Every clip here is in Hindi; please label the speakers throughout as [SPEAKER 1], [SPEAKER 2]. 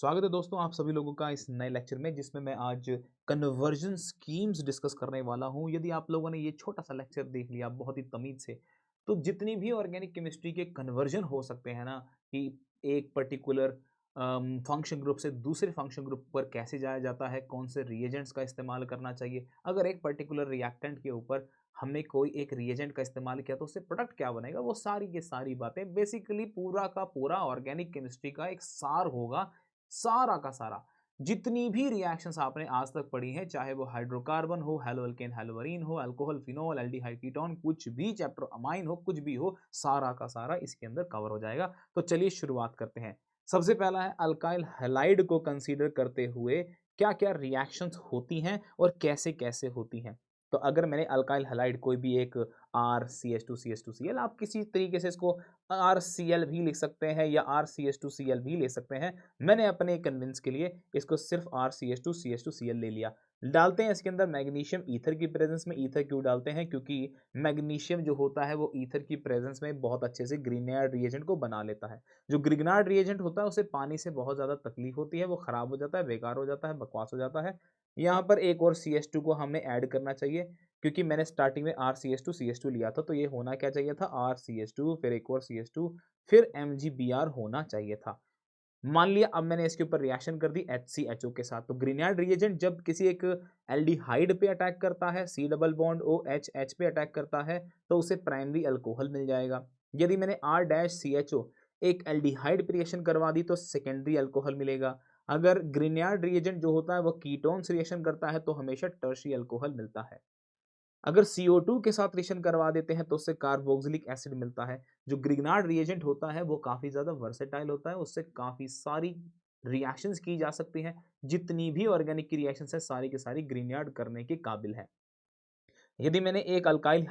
[SPEAKER 1] स्वागत है दोस्तों आप सभी लोगों का इस नए लेक्चर में जिसमें मैं आज कन्वर्जन स्कीम्स डिस्कस करने वाला हूं। यदि आप लोगों ने ये छोटा सा लेक्चर देख लिया बहुत ही तमीज से, तो जितनी भी ऑर्गेनिक केमिस्ट्री के कन्वर्जन हो सकते हैं ना, कि एक पर्टिकुलर फंक्शन ग्रुप से दूसरे फंक्शन ग्रुप पर कैसे जाया जाता है, कौन से रिएजेंट्स का इस्तेमाल करना चाहिए, अगर एक पर्टिकुलर रिएक्टेंट के ऊपर हमने कोई एक रिएजेंट का इस्तेमाल किया तो उससे प्रोडक्ट क्या बनेगा, वो सारी की सारी बातें बेसिकली पूरा का पूरा ऑर्गेनिक केमिस्ट्री का एक सार होगा। सारा का सारा जितनी भी रिएक्शंस आपने आज तक पढ़ी हैं, चाहे वो हाइड्रोकार्बन हो, हेलोअल्केन हेलोअरीन हो, अल्कोहल फिनोल एल्डिहाइड कीटोन, कुछ भी चैप्टर अमाइन हो, कुछ भी हो, सारा का सारा इसके अंदर कवर हो जाएगा। तो चलिए शुरुआत करते हैं। सबसे पहला है अल्काइल हैलाइड को कंसीडर करते हुए क्या क्या रिएक्शंस होती हैं और कैसे कैसे होती हैं। तो अगर मैंने अल्काइल हैलाइड कोई भी एक RCH2CH2Cl, आप किसी तरीके से इसको RCl भी लिख सकते हैं या RCH2Cl भी ले सकते हैं। मैंने अपने कन्विंस के लिए इसको सिर्फ RCH2CH2Cl ले लिया। डालते हैं इसके अंदर मैग्नीशियम ईथर की प्रेजेंस में। ईथर क्यों डालते हैं? क्योंकि मैग्नीशियम जो होता है वो ईथर की प्रेजेंस में बहुत अच्छे से ग्रीनार्ड रिएजेंट को बना लेता है। जो ग्रिग्नार्ड रिएजेंट होता है उसे पानी से बहुत ज़्यादा तकलीफ होती है, वो खराब हो जाता है, बेकार हो जाता है, बकवास हो जाता है। यहाँ पर एक और CH2 को हमें ऐड करना चाहिए, क्योंकि मैंने स्टार्टिंग में RCH2CH2 लिया था, तो ये होना क्या चाहिए था? RCH2 फिर एक और CH2 फिर MgBr होना चाहिए था। मान लिया अब मैंने इसके ऊपर रिएक्शन कर दी HCHO के साथ, तो ग्रिनार्ड रिएजेंट जब किसी एक एल्डिहाइड पे अटैक करता है, C डबल बॉन्ड OH पे अटैक करता है, तो उसे प्राइमरी अल्कोहल मिल जाएगा। यदि मैंने R-CHO एक एल्डिहाइड पे रिएक्शन करवा दी तो सेकेंडरी अल्कोहल मिलेगा। अगर ग्रिनार्ड रिएजेंट जो होता है वो कीटोन से रिएक्शन करता है तो हमेशा टर्शियरी अल्कोहल मिलता है। अगर CO2 के साथ रिएक्शन करवा देते हैं तो उससे कार्बोक्सिलिक एसिड मिलता है। जो ग्रिग्नार्ड रिएजेंट होता है वो काफ़ी ज़्यादा वर्सेटाइल होता है, उससे काफ़ी सारी रिएक्शंस की जा सकती हैं। जितनी भी ऑर्गेनिक की रिएक्शंस है सारी की सारी ग्रिग्नार्ड करने के काबिल है। यदि मैंने एक अल्काइल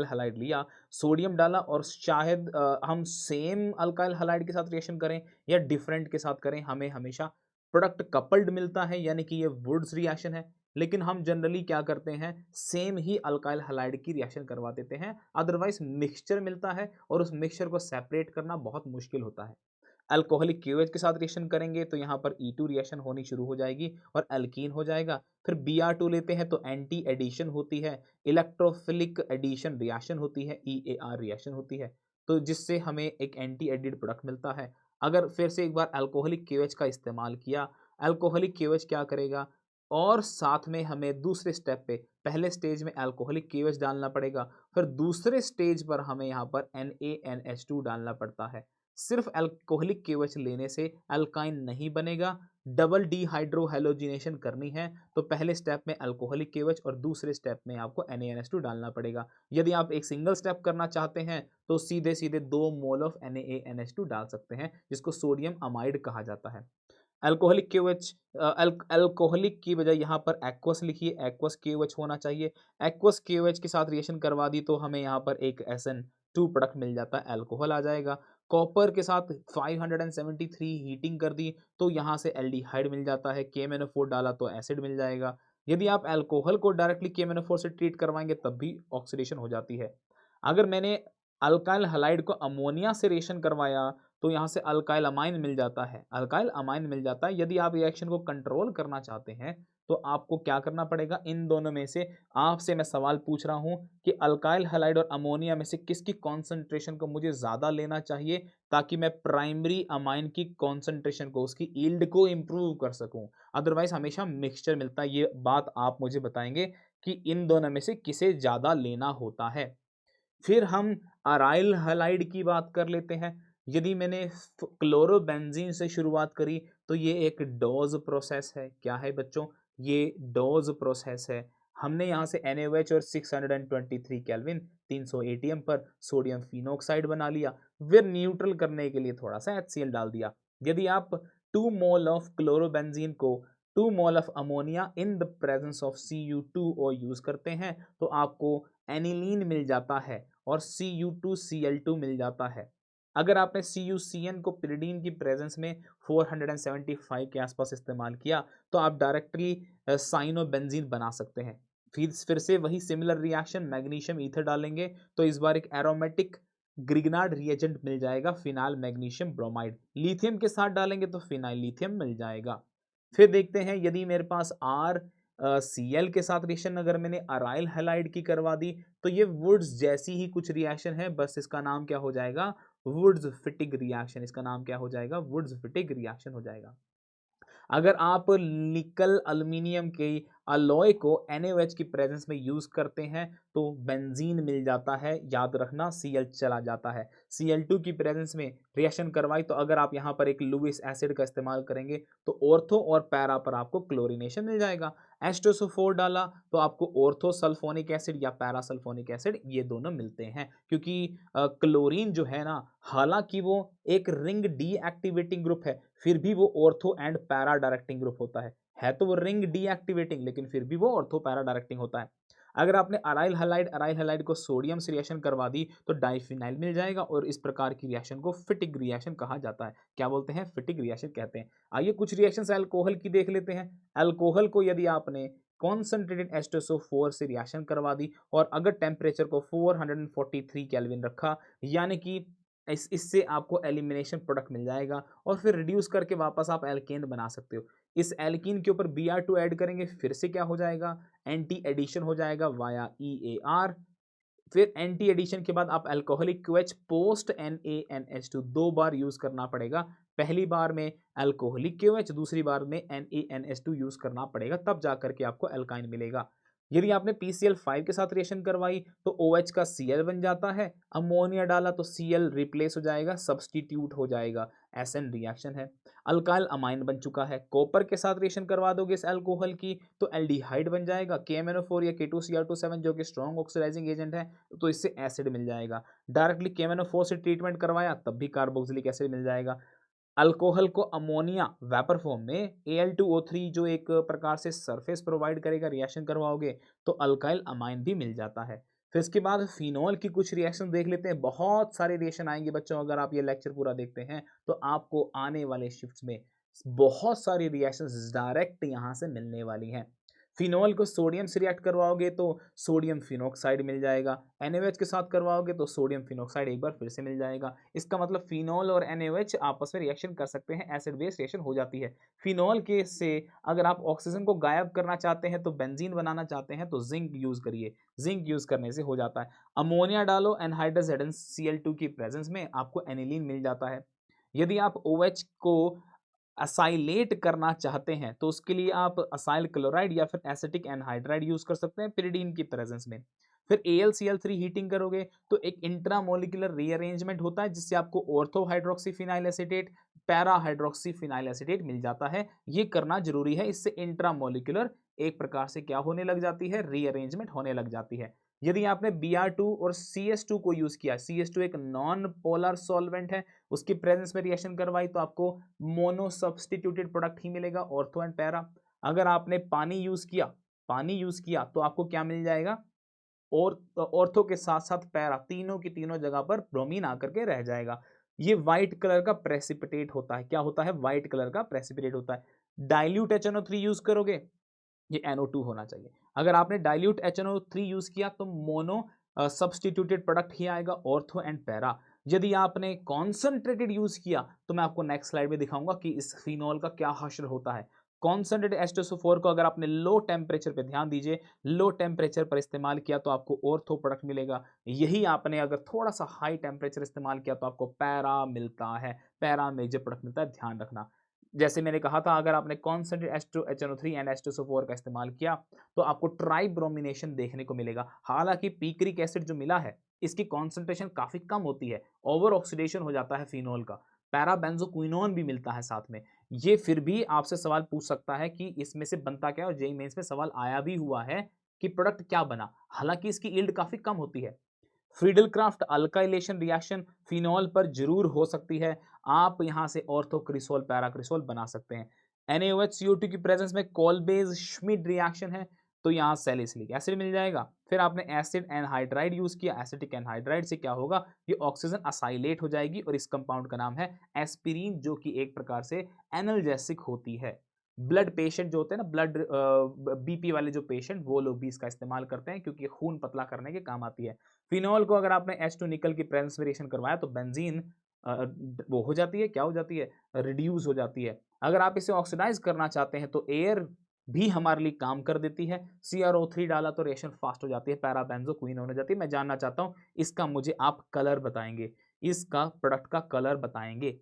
[SPEAKER 1] हैलाइड लिया, सोडियम डाला और शायद हम सेम अल्काइल हैलाइड के साथ रिएक्शन करें या डिफरेंट के साथ करें, हमें हमेशा प्रोडक्ट कपल्ड मिलता है, यानी कि ये वुड्स रिएक्शन है। लेकिन हम जनरली क्या करते हैं, सेम ही अल्काइल हैलाइड की रिएक्शन करवा देते हैं, अदरवाइज मिक्सचर मिलता है और उस मिक्सचर को सेपरेट करना बहुत मुश्किल होता है। अल्कोहलिक क्यूएच के साथ रिएक्शन करेंगे तो यहाँ पर E2 रिएक्शन होनी शुरू हो जाएगी और अल्कीन हो जाएगा। फिर Br2 लेते हैं तो एंटी एडिशन होती है, इलेक्ट्रोफिलिक एडिशन रिएक्शन होती है, EAR रिएक्शन होती है, तो जिससे हमें एक एंटी एडिड प्रोडक्ट मिलता है। अगर फिर से एक बार अल्कोहलिक क्यूएच का इस्तेमाल किया, अल्कोहलिक क्यूएच क्या करेगा, और साथ में हमें दूसरे स्टेप पे, पहले स्टेज में अल्कोहलिक क्यूएच डालना पड़ेगा, फिर दूसरे स्टेज पर हमें यहाँ पर NaNH2 डालना पड़ता है। सिर्फ अल्कोहलिक केवच लेने से अल्काइन नहीं बनेगा, डबल डिहाइड्रो हैलोजिनेशन करनी है तो पहले स्टेप में अल्कोहलिक केवच और दूसरे स्टेप में आपको NaNH2 डालना पड़ेगा। यदि आप एक सिंगल स्टेप करना चाहते हैं तो सीधे सीधे 2 मोल ऑफ NaNH2 डाल सकते हैं, जिसको सोडियम अमाइड कहा जाता है। अल्कोहलिक केवच अल्कोहलिक की बजाय यहाँ पर एक्वस लिखिए, एक्वस केवच होना चाहिए। एक्वस केवच के साथ रिएक्शन करवा दी तो हमें यहाँ पर एक SN2 प्रोडक्ट मिल जाता है, अल्कोहल आ जाएगा। कॉपर के साथ 573 हीटिंग कर दी तो यहाँ से एल्डिहाइड मिल जाता है, KMnO4 डाला तो एसिड मिल जाएगा। यदि आप अल्कोहल को डायरेक्टली KMnO4 से ट्रीट करवाएंगे तब भी ऑक्सीडेशन हो जाती है। अगर मैंने अल्काइल हलाइड को अमोनिया से रिएक्शन करवाया तो यहाँ से अल्काइल अमाइन मिल जाता है, अल्काइल अमाइन मिल जाता है। यदि आप रिएक्शन को कंट्रोल करना चाहते हैं तो आपको क्या करना पड़ेगा, इन दोनों में से आपसे मैं सवाल पूछ रहा हूँ कि अल्काइल हैलाइड और अमोनिया में से किसकी कॉन्सेंट्रेशन को मुझे ज़्यादा लेना चाहिए, ताकि मैं प्राइमरी अमाइन की कॉन्सेंट्रेशन को, उसकी यील्ड को इम्प्रूव कर सकूँ। अदरवाइज हमेशा मिक्सचर मिलता है। ये बात आप मुझे बताएंगे कि इन दोनों में से किसे ज़्यादा लेना होता है। फिर हम अराइल हैलाइड की बात कर लेते हैं। यदि मैंने क्लोरोबेंजीन से शुरुआत करी तो ये एक डोज प्रोसेस है। क्या है बच्चों? ये डोज प्रोसेस है। हमने यहाँ से NaOH और 623 केल्विन 300 ATM पर सोडियम फिनोक्साइड बना लिया, फिर न्यूट्रल करने के लिए थोड़ा सा HCl डाल दिया। यदि आप 2 मोल ऑफ क्लोरोबेंजीन को 2 mole of ammonia in the presence of Cu2O use करते हैं तो आपको एनिलीन मिल जाता है और Cu2Cl2 मिल जाता है। अगर आपने CuCN को पिरिडीन की प्रेजेंस में 475 के आसपास इस्तेमाल किया तो आप डायरेक्टली साइनोबेंजीन बना सकते हैं। फिर से वही सिमिलर रिएक्शन, मैग्नीशियम ईथर डालेंगे तो इस बार एक एरोमेटिक ग्रिग्नार्ड रिएजेंट मिल जाएगा, फिनाइल मैग्नीशियम ब्रोमाइड। लिथियम के साथ डालेंगे तो फिनाइल लिथियम मिल जाएगा। फिर देखते हैं यदि मेरे पास Cl के साथ रिएक्शन अगर मैंने अराइल हैलाइड की करवा दी तो ये वुड्स जैसी ही कुछ रिएक्शन है, बस इसका नाम क्या हो जाएगा, वुड्स फिटिग रिएक्शन। इसका नाम क्या हो जाएगा, वुड्स फिटिग रिएक्शन हो जाएगा। अगर आप निकल एल्यूमिनियम के अलॉय को NaOH की प्रेजेंस में यूज करते हैं तो बेंजीन मिल जाता है, याद रखना Cl चला जाता है। Cl2 की प्रेजेंस में रिएक्शन करवाई तो अगर आप यहां पर एक लुइस एसिड का इस्तेमाल करेंगे तो ऑर्थो और पैरा पर आपको क्लोरीनेशन मिल जाएगा। H2SO4 डाला तो आपको ऑर्थो सल्फोनिक एसिड या पैरा सल्फोनिक एसिड ये दोनों मिलते हैं, क्योंकि क्लोरीन जो है ना, हालांकि वो एक रिंग डीएक्टिवेटिंग ग्रुप है, फिर भी वो ortho and para directing group होता है तो वो रिंग डीएक्टिवेटिंग, लेकिन फिर भी वो ऑर्थो पैरा डायरेक्टिंग होता है। अगर आपने अराइल हैलाइड को सोडियम से रिएक्शन करवा दी तो डाइफिनाइल मिल जाएगा और इस प्रकार की रिएक्शन को फिटिग रिएक्शन कहा जाता है। क्या बोलते हैं, फिटिग रिएक्शन कहते हैं। आइए कुछ रिएक्शंस अल्कोहल की देख लेते हैं। अल्कोहल को यदि आपने कॉन्सेंट्रेटेड H2SO4 से रिएक्शन करवा दी और अगर टेम्परेचर को 443 केल्विन रखा, यानी कि इससे आपको एलिमिनेशन प्रोडक्ट मिल जाएगा और फिर रिड्यूस करके वापस आप एल्केन बना सकते हो। इस एल्कीन के ऊपर Br2 ऐड करेंगे, फिर से क्या हो जाएगा, एंटी एडिशन हो जाएगा वाया EAR। फिर एंटी एडिशन के बाद आप अल्कोहलिक क्यूएच पोस्ट NaNH2 दो बार यूज करना पड़ेगा। पहली बार में अल्कोहलिक क्यूएच, दूसरी बार में NaNH2 यूज करना पड़ेगा, तब जाकर के आपको एल्काइन मिलेगा। यदि आपने PCl5 के साथ रिएक्शन करवाई तो OH का Cl बन जाता है, अमोनिया डाला तो Cl रिप्लेस हो जाएगा, सब्सटीट्यूट हो जाएगा, SN रिएक्शन है। अल्काइल अमाइन बन चुका है। कॉपर के साथ रिएक्शन करवा दोगे इस अल्कोहल की तो एल्डिहाइड बन जाएगा, KMnO4 या K2Cr27 जो कि स्ट्रॉन्ग ऑक्सीडाइजिंग एजेंट है, तो इससे एसिड मिल जाएगा। डायरेक्टली KMnO4 से ट्रीटमेंट करवाया तब भी कार्बोक्सिलिक एसिड मिल जाएगा। अल्कोहल को अमोनिया वेपर फॉर्म में Al2O3 जो एक प्रकार से सरफेस प्रोवाइड करेगा, रिएक्शन करवाओगे तो अल्काइल अमाइन भी मिल जाता है। फिर इसके बाद फिनॉल की कुछ रिएक्शन देख लेते हैं। बहुत सारे रिएक्शन आएंगे बच्चों, अगर आप ये लेक्चर पूरा देखते हैं तो आपको आने वाले शिफ्ट्स में बहुत सारी रिएक्शंस डायरेक्ट यहाँ से मिलने वाली हैं। फिनॉल को सोडियम से रिएक्ट करवाओगे तो सोडियम फिनोक्साइड मिल जाएगा, NaOH के साथ करवाओगे तो सोडियम फिनोक्साइड एक बार फिर से मिल जाएगा। इसका मतलब फिनॉल और NaOH आपस में रिएक्शन कर सकते हैं, एसिड बेस रिएक्शन हो जाती है। फिनॉल के से अगर आप ऑक्सीजन को गायब करना चाहते हैं तो बेंजीन बनाना चाहते हैं तो जिंक यूज करिए, जिंक यूज करने से हो जाता है। अमोनिया डालो एनहाइड्रस Cl2 की प्रेजेंस में आपको एनिलीन मिल जाता है। यदि आप OH को असाइलेट करना चाहते हैं तो उसके लिए आप असाइल क्लोराइड या फिर एसिटिक एनहाइड्राइड यूज कर सकते हैं पिरिडीन की प्रेजेंस में। फिर AlCl3 हीटिंग करोगे तो एक इंट्रामोलिकुलर रीअरेंजमेंट होता है जिससे आपको ortho hydroxy phenyl acetate, para hydroxy phenyl acetate मिल जाता है। ये करना जरूरी है, इससे इंट्रामोलिकुलर एक प्रकार से क्या होने लग जाती है, रीअरेंजमेंट होने लग जाती है। यदि आपने Br2 और CS2 को यूज किया, CS2 एक नॉन पोलर सॉल्वेंट है, उसकी प्रेजेंस में रिएक्शन करवाई तो आपको मोनो सब्सटीट्यूटेड प्रोडक्ट ही मिलेगा, ऑर्थो एंड पैरा। अगर आपने पानी यूज किया तो आपको क्या मिल जाएगा, और ऑर्थो के साथ साथ पैरा, तीनों की तीनों जगह पर ब्रोमीन आकर के रह जाएगा। ये व्हाइट कलर का प्रेसिपिटेट होता है। क्या होता है, व्हाइट कलर का प्रेसिपिटेट होता है। डाइल्यूट HNO3 यूज करोगे, ये NO2 होना चाहिए। अगर आपने डाइल्यूट HNO3 यूज किया तो मोनो सब्सटीट्यूटेड प्रोडक्ट ही आएगा, ऑर्थो एंड पैरा। यदि आपने कॉन्सेंट्रेटेड यूज किया तो मैं आपको नेक्स्ट स्लाइड में दिखाऊंगा कि इस फिनॉल का क्या हश्र होता है। कॉन्सेंट्रेटेड H2SO4 को अगर आपने लो टेम्परेचर पे ध्यान दीजिए, लो टेम्परेचर पर इस्तेमाल किया तो आपको ऑर्थो प्रोडक्ट मिलेगा। यही आपने अगर थोड़ा सा हाई टेम्परेचर इस्तेमाल किया तो आपको पैरा मिलता है, पैरा मेजर प्रोडक्ट मिलता है, ध्यान रखना। जैसे मैंने कहा था, अगर आपने कॉन्सेंट्रेट HNO3 एंड H2SO4 का इस्तेमाल किया तो आपको ट्राइब्रोमिनेशन देखने को मिलेगा। हालांकि पिक्रिक एसिड जो मिला है इसकी कॉन्सेंट्रेशन काफी कम होती है, ओवर ऑक्सीडेशन हो जाता है फिनॉल का। पैराबेंजोक्विनोन भी मिलता है साथ में। ये फिर भी आपसे सवाल पूछ सकता है कि इसमें से बनता क्या है, और जेईई मेंस में सवाल आया भी हुआ है कि प्रोडक्ट क्या बना, हालांकि इसकी यील्ड काफी कम होती है। फ्रीडलक्राफ्ट अल्काइलेशन रिएक्शन फिनॉल पर जरूर हो सकती है। आप यहां से ऑर्थोक्रिसोल पैराक्रिसोल बना सकते हैं। NaOH CO2 की प्रेजेंस में कोलबेज श्मिड रिएक्शन है तो यहां सैलिसिलिक एसिड मिल जाएगा। फिर आपने एसिड एनहाइड्राइड यूज किया, एसिटिक एनहाइड्राइड से क्या होगा, ये ऑक्सीजन असाइलेट हो जाएगी और इस कंपाउंड का नाम है एस्पिरिन, जो कि एक प्रकार से एनाल्जेसिक होती है। ब्लड पेशेंट जो होते हैं ना, ब्लड बीपी वाले जो पेशेंट, वो लोग भी इसका इस्तेमाल करते हैं क्योंकि खून पतला करने के काम आती है। फिनॉल को अगर आपने H2 निकल की प्रेजेंस में रिएक्शन करवाया तो बेंजीन वो हो जाती है, क्या हो जाती है, रिड्यूस हो जाती है। अगर आप इसे ऑक्सीडाइज करना चाहते हैं तो एयर भी हमारे लिए काम कर देती है। CrO3 डाला तो रिएक्शन फास्ट हो जाती है, पैराबेंजोक्विनोन हो जाती है। मैं जानना चाहता हूं इसका मुझे आप कलर बताएंगे, इसका प्रोडक्ट का कलर बताएंगे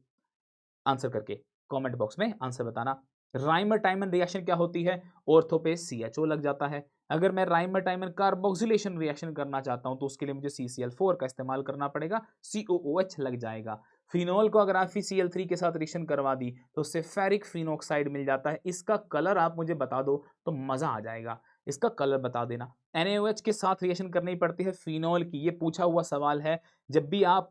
[SPEAKER 1] आंसर करके, कमेंट बॉक्स में आंसर बताना। राइमर टाइमन रिएक्शन क्या होती है, ऑर्थो पे CHO लग जाता है। अगर मैं राइमर टाइमन कार्बोक्सिलेशन रिएक्शन करना चाहता हूं तो उसके लिए मुझे CCl4 का इस्तेमाल करना पड़ेगा, COOH लग जाएगा। फिनोल को अगर आप FeCl3 के साथ रिएक्शन करवा दी तो उससे फेरिक फिनोक्साइड मिल जाता है। इसका कलर आप मुझे बता दो तो मजा आ जाएगा, इसका कलर बता देना। NaOH के साथ रिएक्शन करनी पड़ती है फिनोल की, ये पूछा हुआ सवाल है। जब भी आप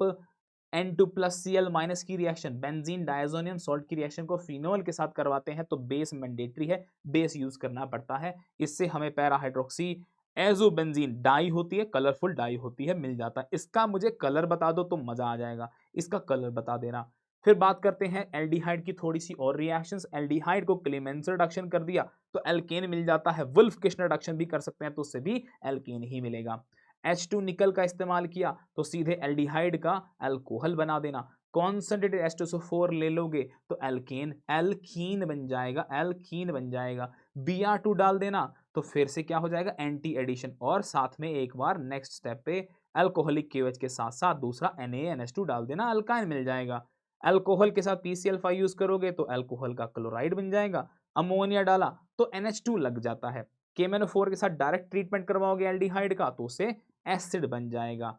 [SPEAKER 1] N2 प्लस Cl माइनस की रिएक्शन, बेंजीन डायजोनियम सॉल्ट की रिएक्शन को फिनोल के साथ करवाते हैं तो बेस मैंडेटरी है, बेस यूज करना पड़ता है। इससे हमें पैरा हाइड्रोक्सी एजोबेंजीन डाई होती है, कलरफुल डाई होती है, मिल जाता है। इसका मुझे कलर बता दो तो मजा आ जाएगा, इसका कलर बता देना। फिर बात करते हैं एल्डिहाइड की थोड़ी सी और रिएक्शंस। एल्डिहाइड को क्लेमेंसर रिडक्शन कर दिया तो एल्केन मिल जाता है, वुल्फ किशनर रिडक्शन भी कर सकते हैं तो उससे भी एल्केन ही मिलेगा। H2 निकल का इस्तेमाल किया तो सीधे एल्डिहाइड का अल्कोहल बना देना। कॉन्सेंट्रेटेड H2SO4 ले लोगे तो एल्केन, एल्कीन बन जाएगा, एल्कीन बन जाएगा। Br2 डाल देना तो फिर से क्या हो जाएगा, एंटी एडिशन, और साथ में एक बार नेक्स्ट स्टेप पे अल्कोहलिक KOH के साथ साथ दूसरा NaNH2 डाल देना, अल्काइन मिल जाएगा। अल्कोहल के साथ PCl5 यूज करोगे तो अल्कोहल का क्लोराइड बन जाएगा। अमोनिया डाला तो NH2 लग जाता है। KMnO4 के साथ डायरेक्ट ट्रीटमेंट करवाओगे एल्डिहाइड का तो उसे एसिड बन जाएगा।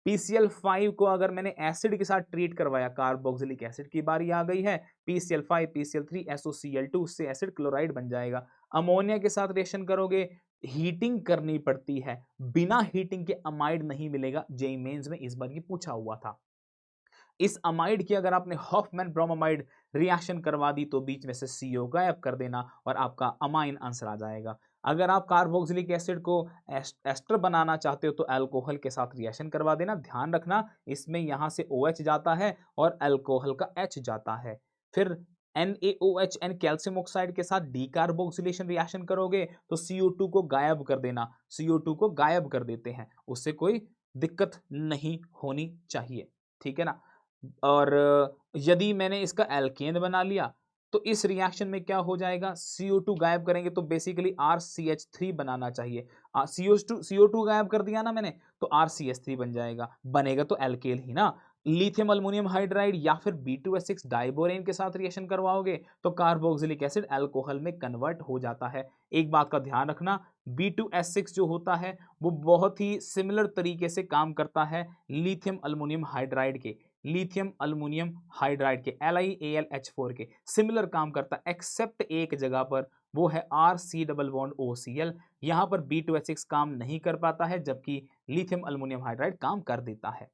[SPEAKER 1] PCl5 को अगर मैंने एसिड के साथ ट्रीट करवाया, कार्बोक्सिलिक एसिड की बारी आ गई है, PCl5 PCl3 SOCl2 से एसिड क्लोराइड बन जाएगा। अमोनिया के साथ रिएक्शन करोगे, हीटिंग करनी पड़ती है, बिना हीटिंग के अमाइड नहीं मिलेगा, जेईई मेंस में इस बार की पूछा हुआ था। इस अमाइड की अगर आपने हॉफमैन ब्रोमामाइड रिएक्शन करवा दी तो बीच में से CO गायब कर देना और आपका अमाइन आंसर आ जाएगा। अगर आप कार्बोक्सिलिक एसिड को एस्टर बनाना चाहते हो तो अल्कोहल के साथ रिएक्शन करवा देना। ध्यान रखना इसमें यहां से OH जाता है और अल्कोहल का H जाता है। फिर NaOH एंड कैल्शियम ऑक्साइड के साथ डीकार्बोक्सिलेशन रिएक्शन करोगे तो CO2 को गायब कर देना, CO2 को गायब कर देते हैं, उससे कोई दिक्कत नहीं होनी चाहिए, ठीक है ना। और यदि मैंने इसका एल्केन बना लिया तो इस रिएक्शन में क्या हो जाएगा, CO2 गायब करेंगे तो बेसिकली RCH3 बनाना चाहिए। CO2 गायब कर दिया ना मैंने तो RCH3 बन जाएगा, बनेगा तो एल्केन ही ना। लिथियम अल्मोनियम हाइड्राइड या फिर B2S6 डाइबोरेन के साथ रिएक्शन करवाओगे तो कार्बोक्सिलिक एसिड अल्कोहल में कन्वर्ट हो जाता है। एक बात का ध्यान रखना, B2S6 जो होता है वो बहुत ही सिमिलर तरीके से काम करता है लिथियम अल्मोनियम हाइड्राइड के, लिथियम अल्युमिनियम हाइड्राइड के, LiAlH4 के सिमिलर काम करता है, एक्सेप्ट एक जगह पर, वो है RC डबल बॉन्ड OCl। यहां पर B2H6 काम नहीं कर पाता है जबकि लिथियम अल्युमिनियम हाइड्राइड काम कर देता है।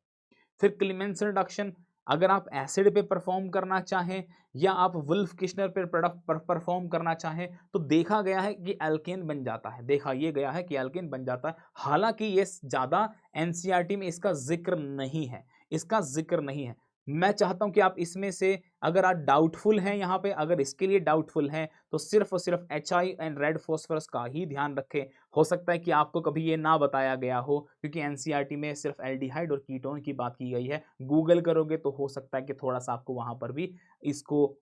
[SPEAKER 1] फिर क्लेमेंसन रिडक्शन, अगर आप एसिड पे परफॉर्म करना चाहें या आप वुल्फ किशनर पे परफॉर्म करना चाहें तो देखा गया है कि एल्केन बन जाता है, देखा ये गया है कि एल्केन बन जाता है। हालांकि ये ज्यादा एनसीईआरटी में इसका जिक्र नहीं है, इसका जिक्र नहीं है। मैं चाहता हूं कि आप इसमें से अगर आप डाउटफुल हैं यहाँ पे, अगर इसके लिए डाउटफुल हैं तो सिर्फ और सिर्फ HI एंड रेड फॉस्फोरस का ही ध्यान रखें। हो सकता है कि आपको कभी ये ना बताया गया हो क्योंकि एनसीईआरटी में सिर्फ एल्डिहाइड और कीटोन की बात की गई है। गूगल करोगे तो हो सकता है कि थोड़ा सा आपको वहां पर भी इसको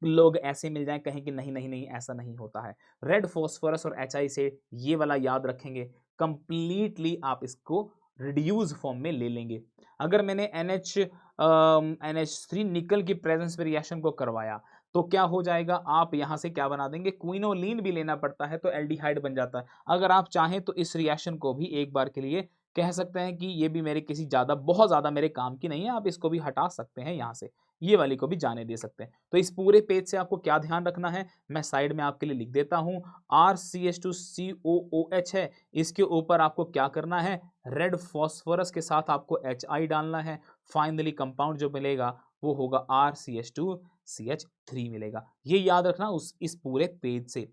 [SPEAKER 1] लोग ऐसे मिल जाए, कहें कि नहीं नहीं नहीं ऐसा नहीं होता है। रेड फॉस्फोरस और HI से ये वाला याद रखेंगे, कंप्लीटली आप इसको रिड्यूस फॉर्म में ले लेंगे। अगर मैंने NH3 निकल की प्रेजेंस में रिएक्शन को करवाया तो क्या हो जाएगा, आप यहां से क्या बना देंगे, क्विनोलिन भी लेना पड़ता है तो एल्डिहाइड बन जाता है। अगर आप चाहें तो इस रिएक्शन को भी एक बार के लिए कह सकते हैं कि ये भी मेरे किसी बहुत ज्यादा मेरे काम की नहीं है, आप इसको भी हटा सकते हैं यहां से, ये वाली को भी जाने दे सकते हैं। तो इस पूरे पेज से आपको क्या ध्यान रखना है, मैं साइड में आपके लिए लिख देता हूं। RCH2COOH है, इसके ऊपर आपको क्या करना है, रेड फॉस्फोरस के साथ आपको HI डालना है। फाइनली कंपाउंड जो मिलेगा वो होगा RCH2CH3 मिलेगा। ये याद रखना इस पूरे पेज से।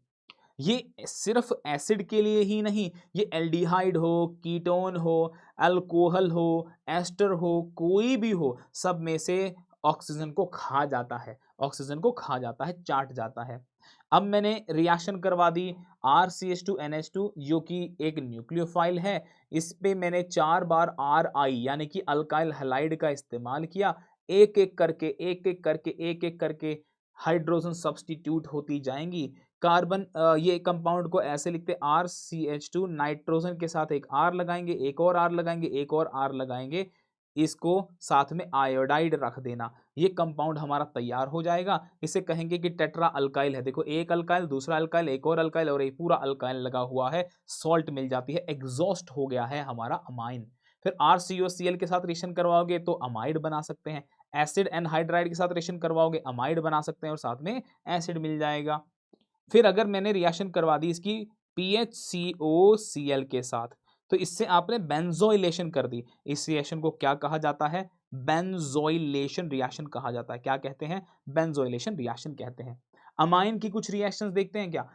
[SPEAKER 1] ये सिर्फ एसिड के लिए ही नहीं, ये एल्डिहाइड हो, कीटोन हो, अल्कोहल हो, एस्टर हो, कोई भी हो, सब में से ऑक्सीजन को खा जाता है। ऑक्सीजन को खा जाता है, चाट जाता है। अब मैंने रिएक्शन करवा दी RCH2NH2 जो कि एक न्यूक्लियोफाइल है, इस पे मैंने 4 बार RI यानी कि अल्काइल हैलाइड का इस्तेमाल किया। एक-एक करके हाइड्रोजन सब्स्टिट्यूट होती जाएंगी। कार्बन ये कंपाउंड को ऐसे लिखते RCH2, नाइट्रोजन के साथ एक R लगाएंगे, एक और R लगाएंगे, एक और R लगाएंगे, इसको साथ में आयोडाइड रख देना। ये कंपाउंड हमारा तैयार हो जाएगा। इसे कहेंगे कि टेट्रा अल्काइल है। देखो एक अल्काइल, दूसरा अल्काइल, एक और अल्काइल और एक पूरा अल्काइल लगा हुआ है। सॉल्ट मिल जाती है, एग्जॉस्ट हो गया है हमारा अमाइन। फिर RCOCl के साथ रिएक्शन करवाओगे तो अमाइड बना सकते हैं। एसिड एनहाइड्राइड के साथ रिएक्शन करवाओगे अमाइड बना सकते हैं और साथ में एसिड मिल जाएगा। फिर अगर मैंने रिएक्शन करवा दी इसकी PHCOCl के साथ, तो इससे आपने बेंजोइलेशन कर दी। इस रिएक्शन को क्या कहा जाता है? बेंजोइलेशन रिएक्शन कहा जाता है। क्या कहते हैं? बेंजोइलेशन रिएक्शन कहते हैं। अमाइन की कुछ रिएक्शंस देखते हैं क्या?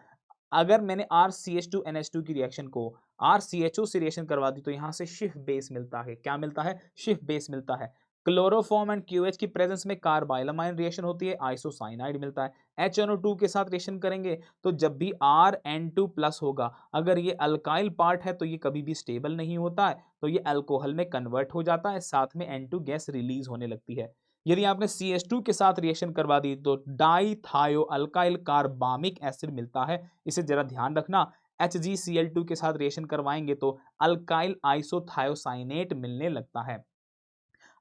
[SPEAKER 1] अगर मैंने RCH2NH2 की रिएक्शन को RCHO से रिएक्शन करवा दी तो यहां से शिफ बेस मिलता है। क्या मिलता है? शिफ बेस मिलता है। क्लोरोफॉर्म एंड QH की प्रेजेंस में कार्बाइलमाइन रिएक्शन होती है, आइसोसाइनाइड मिलता है। HNO2 के साथ रिएक्शन करेंगे तो जब भी RN2 प्लस होगा, अगर ये अल्काइल पार्ट है तो ये कभी भी स्टेबल नहीं होता है, तो ये अल्कोहल में कन्वर्ट हो जाता है, साथ में N2 गैस रिलीज होने लगती है। यदि आपने CH2 के साथ रिएक्शन करवा दी तो डाईथायो अल्काइल कार्बामिक एसिड मिलता है। इसे जरा ध्यान रखना। HgCl2 के साथ रिएक्शन करवाएंगे तो अल्काइल आइसोथायोसाइनेट मिलने लगता है।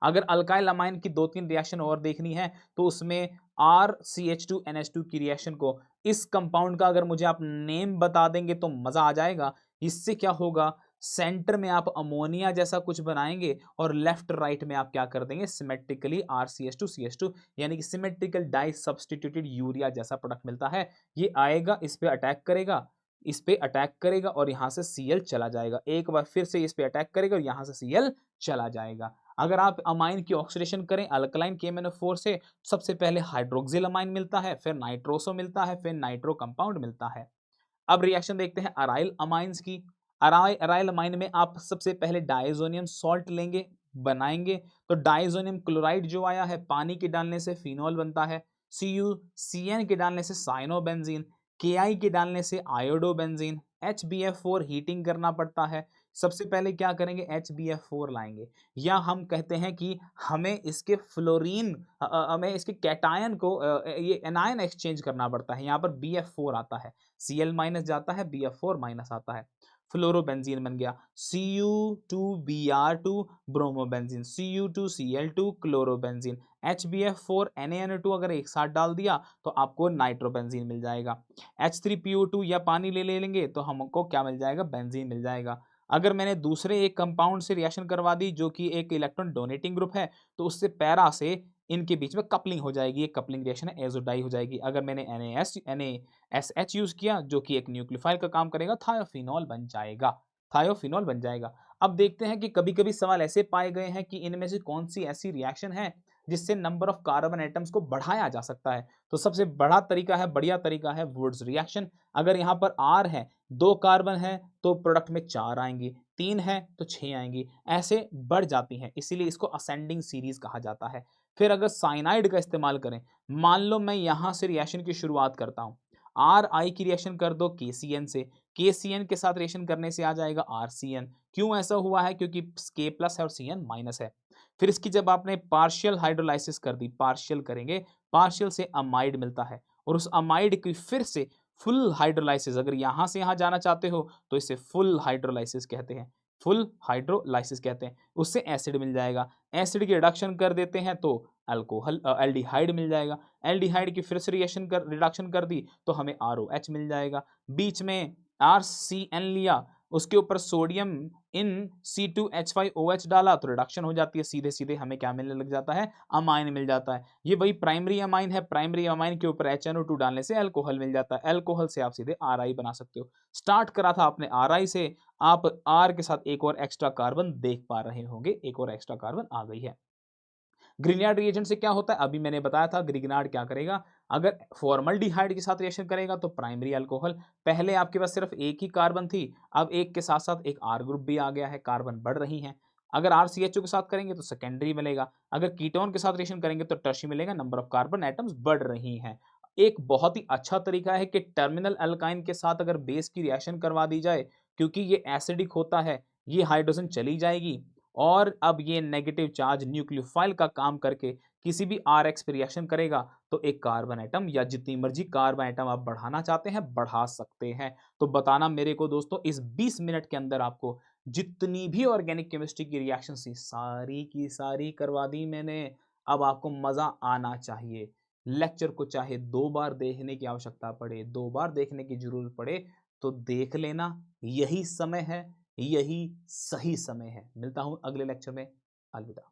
[SPEAKER 1] अगर अल्काइल अमाइन की 2-3 रिएक्शन और देखनी है तो उसमें RCH2NH2 की रिएक्शन को इस कंपाउंड का अगर मुझे आप नेम बता देंगे तो मजा आ जाएगा। इससे क्या होगा? सेंटर में आप अमोनिया जैसा कुछ बनाएंगे और लेफ्ट राइट में आप क्या कर देंगे? सिमेट्रिकली RCH2CH2 यानी कि सिमेट्रिकल डाई सब्स्टिट्यूटेड यूरिया जैसा प्रोडक्ट मिलता है। ये आएगा, इस पे अटैक करेगा, इस पे अटैक करेगा और यहां से Cl चला जाएगा। एक बार फिर से इस पे अटैक करेगा और यहां से Cl चला जाएगा। अगर आप अमाइन की ऑक्सीडेशन करें अल्कलाइन KMnO4 से, सबसे पहले हाइड्रोक्सिल अमाइन मिलता है, फिर नाइट्रोसो मिलता है, फिर नाइट्रो कंपाउंड मिलता है। अब रिएक्शन देखते हैं अराइल अमाइंस की। अराइल अमाइन में आप सबसे पहले डायजोनियम सॉल्ट लेंगे, बनाएंगे तो डायजोनियम क्लोराइड जो आया है पानी के डालने से फिनोल बनता है, CuCN के डालने से साइनोबेंजीन, Ki के डालने से आयोडोबेंजीन, HBF4 हीटिंग करना पड़ता है। सबसे पहले क्या करेंगे? HBF4 लाएंगे, या हम कहते हैं कि हमें इसके फ्लोरीन हमें इसके कैटायन को ये एनायन एक्सचेंज करना पड़ता है। यहाँ पर BF4 आता है, Cl माइनस जाता है, BF4 माइनस आता है, फ्लोरोबेंजीन बन गया। Cu2Br2 bromobenzene, Cu2Cl2 chlorobenzene, HBF4 NaNO2 अगर एक साथ डाल दिया तो आपको नाइट्रोबेंजीन मिल जाएगा। H3PO2 या पानी ले लेंगे तो हमको क्या मिल जाएगा? बेंजीन मिल जाएगा। अगर मैंने दूसरे एक कंपाउंड से रिएक्शन करवा दी जो कि एक इलेक्ट्रॉन डोनेटिंग ग्रुप है, तो उससे पैरा से इनके बीच में कपलिंग हो जाएगी, एक कपलिंग रिएक्शन है, एजोडाई हो जाएगी। अगर मैंने NaSH यूज किया जो कि एक न्यूक्लियोफाइल का काम करेगा, थायोफिनॉल बन जाएगा, थायोफिनॉल बन जाएगा। अब देखते हैं कि कभी कभी सवाल ऐसे पाए गए हैं कि इनमें से कौन सी ऐसी रिएक्शन है जिससे नंबर ऑफ कार्बन एटम्स को बढ़ाया जा सकता है। तो सबसे बड़ा तरीका है, बढ़िया तरीका है वुड्स रिएक्शन। अगर यहाँ पर R है, 2 कार्बन है तो प्रोडक्ट में 4 आएंगी, 3 है तो 6 आएंगी, ऐसे बढ़ जाती हैं, इसीलिए इसको असेंडिंग सीरीज कहा जाता है। फिर अगर साइनाइड का इस्तेमाल करें, मान लो मैं यहां से रिएक्शन की शुरुआत करता हूं, RI की रिएक्शन कर दो KCN से, KCN के साथ रिएक्शन करने से आ जाएगा RCN। क्यों ऐसा हुआ है? क्योंकि K प्लस है और CN माइनस है। फिर इसकी जब आपने पार्शियल हाइड्रोलाइसिस कर दी, पार्शियल करेंगे, पार्शियल से अमाइड मिलता है और उस अमाइड की फिर से फुल हाइड्रोलाइसिस, अगर यहां से यहां जाना चाहते हो तो इसे फुल हाइड्रोलाइसिस कहते हैं, फुल हाइड्रोलाइसिस कहते हैं। उससे एसिड मिल जाएगा, एसिड की रिडक्शन कर देते हैं तो अल्कोहल एल्डिहाइड मिल जाएगा, एल्डिहाइड की फिर से रिडक्शन कर दी तो हमें ROH मिल जाएगा। बीच में RCN लिया, उसके ऊपर सोडियम इन C2H5OH डाला तो रिडक्शन हो जाती है, सीधे सीधे हमें क्या मिलने लग जाता है? अमाइन मिल जाता है। ये वही प्राइमरी अमाइन है, प्राइमरी अमाइन के ऊपर HNO2 डालने से अल्कोहल मिल जाता है, अल्कोहल से आप सीधे RI बना सकते हो। स्टार्ट करा था आपने RI से, आप R के साथ एक और एक्स्ट्रा कार्बन देख पा रहे होंगे, एक और एक्स्ट्रा कार्बन आ गई है। ग्रिग्नार्ड रिएजेंट से क्या होता है? अभी मैंने बताया था ग्रिग्नार्ड क्या करेगा, अगर फॉर्मल्डिहाइड के साथ रिएक्शन करेगा तो प्राइमरी अल्कोहल, पहले आपके पास सिर्फ एक ही कार्बन थी, अब एक के साथ साथ एक R ग्रुप भी आ गया है, कार्बन बढ़ रही हैं। अगर RCHO के साथ करेंगे तो सेकेंडरी मिलेगा, अगर कीटोन के साथ रिएक्शन करेंगे तो टर्शियरी मिलेगा, नंबर ऑफ कार्बन एटम्स बढ़ रही हैं। एक बहुत ही अच्छा तरीका है कि टर्मिनल अल्काइन के साथ अगर बेस की रिएक्शन करवा दी जाए, क्योंकि ये एसिडिक होता है, ये हाइड्रोजन चली जाएगी और अब ये नेगेटिव चार्ज न्यूक्लियोफाइल का काम करके किसी भी RX पे रिएक्शन करेगा तो एक कार्बन एटम या जितनी मर्जी कार्बन एटम आप बढ़ाना चाहते हैं बढ़ा सकते हैं। तो बताना मेरे को दोस्तों इस 20 मिनट के अंदर आपको जितनी भी ऑर्गेनिक केमिस्ट्री की रिएक्शन थी सारी की सारी करवा दी मैंने। अब आपको मजा आना चाहिए। लेक्चर को चाहे 2 बार देखने की आवश्यकता पड़े, 2 बार देखने की जरूरत पड़े तो देख लेना। यही समय है, यही सही समय है। मिलता हूं अगले लेक्चर में। अलविदा।